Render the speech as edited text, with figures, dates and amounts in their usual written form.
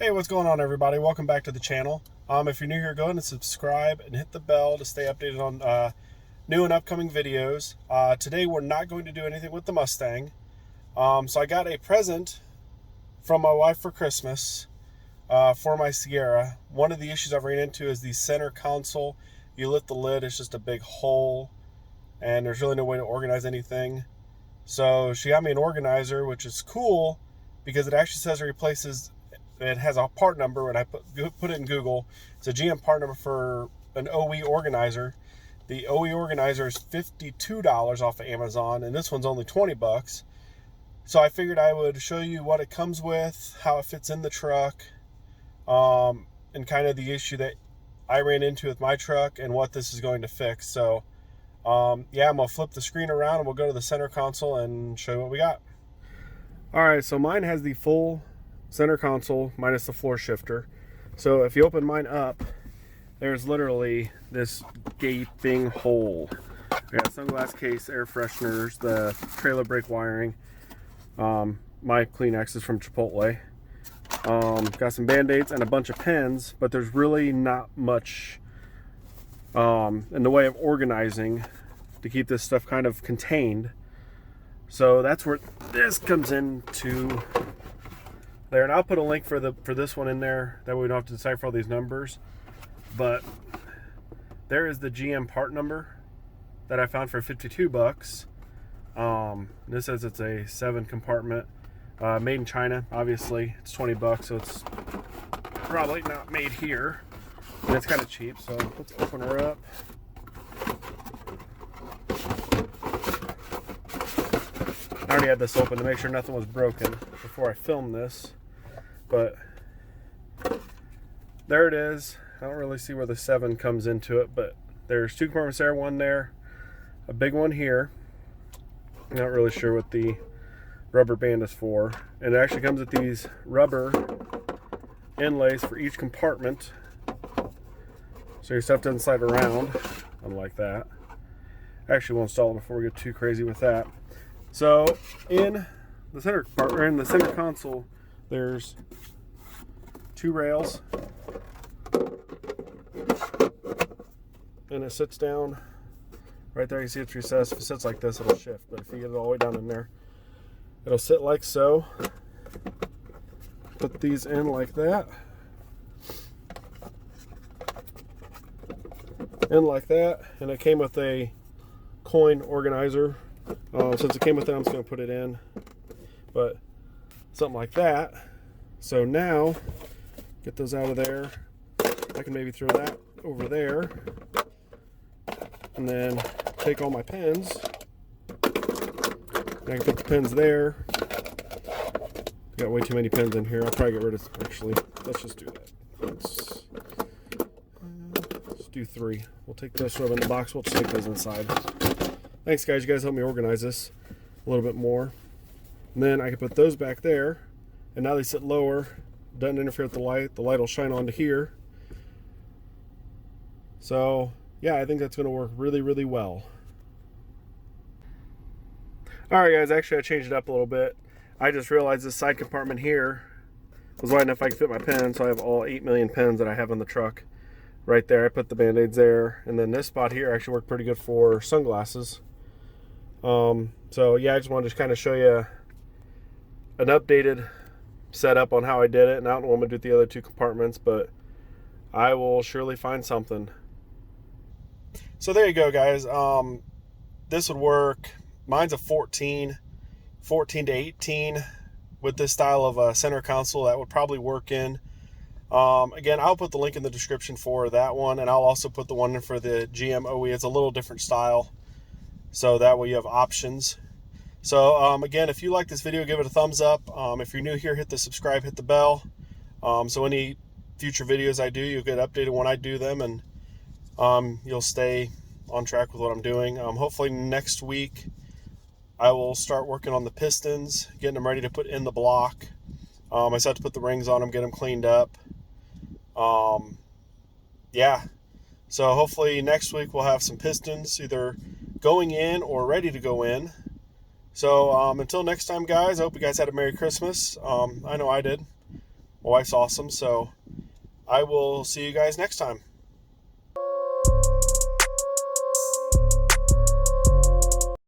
Hey, what's going on, everybody? Welcome back to the channel. If you're new here, go ahead and subscribe and hit the bell to stay updated on new and upcoming videos. Today we're not going to do anything with the Mustang. So I got a present from my wife for Christmas for my Sierra. One of the issues I've ran into is the center console. You lift the lid, it's just a big hole, and there's really no way to organize anything. So she got me an organizer, which is cool because it actually says it replaces. It has a part number. When I put it in Google, it's a GM part number for an OE organizer. The OE organizer is $52 off of Amazon, and this one's only $20. So I figured I would show you what it comes with, how it fits in the truck, and kind of the issue that I ran into with my truck and what this is going to fix. So yeah, I'm gonna flip the screen around and we'll go to the center console and show you what we got. All right, so mine has the full center console minus the floor shifter. So if you open mine up, there's literally this gaping hole. We got sunglass case, air fresheners, the trailer brake wiring, my Kleenex is from Chipotle, got some band-aids and a bunch of pens, but there's really not much in the way of organizing to keep this stuff kind of contained. So that's where this comes into there, and I'll put a link for this one in there, that way we don't have to decipher all these numbers. But there is the GM part number that I found for $52. This says it's a 7 compartment, made in China. Obviously it's $20, so it's probably not made here, and it's kind of cheap. So let's open her up. I already had this open to make sure nothing was broken before I filmed this, but there it is. I don't really see where the 7 comes into it, but there's 2 compartments there, one there, a big one here. I'm not really sure what the rubber band is for, and it actually comes with these rubber inlays for each compartment, so your stuff doesn't slide around, unlike that. Actually, we'll install it before we get too crazy with that. So in the center part, or in the center console, there's 2 rails, and it sits down right there. You see it's recessed. If it sits like this, it'll shift, but if you get it all the way down in there, it'll sit like so. Put these in like that, and like that, and it came with a coin organizer. Since it came with that, I'm just going to put it in, but something like that. So now, get those out of there. I can maybe throw that over there, and then take all my pens, and I can put the pens there. Got way too many pens in here. I'll probably get rid of, actually, let's just do that. Let's do 3. We'll take those in the box. We'll just take those inside. Thanks, guys. You guys helped me organize this a little bit more. And then I can put those back there, and now they sit lower. Doesn't interfere with the light. The light will shine onto here. So yeah, I think that's going to work really, really well. All right, guys. Actually, I changed it up a little bit. I just realized this side compartment here was wide enough I could fit my pen, so I have all 8 million pens that I have on the truck right there. I put the band-aids there, and then this spot here actually worked pretty good for sunglasses. So yeah, I just wanted to kind of show you an updated setup on how I did it, and I don't know what I'm gonna do with the other 2 compartments, but I will surely find something. So there you go, guys. This would work. Mine's a 14 to 18 with this style of center console. That would probably work in. Again, I'll put the link in the description for that one, and I'll also put the one in for the GM OE. It's a little different style, so that way you have options. So again, if you like this video, give it a thumbs up. If you're new here, hit the subscribe, hit the bell, so any future videos I do, you'll get updated when I do them, and you'll stay on track with what I'm doing. Hopefully next week I will start working on the pistons, getting them ready to put in the block. I still have to put the rings on them, get them cleaned up. Yeah, so hopefully next week we'll have some pistons either going in or ready to go in. So until next time, guys, I hope you guys had a Merry Christmas. I know I did. My wife's awesome, so I will see you guys next time.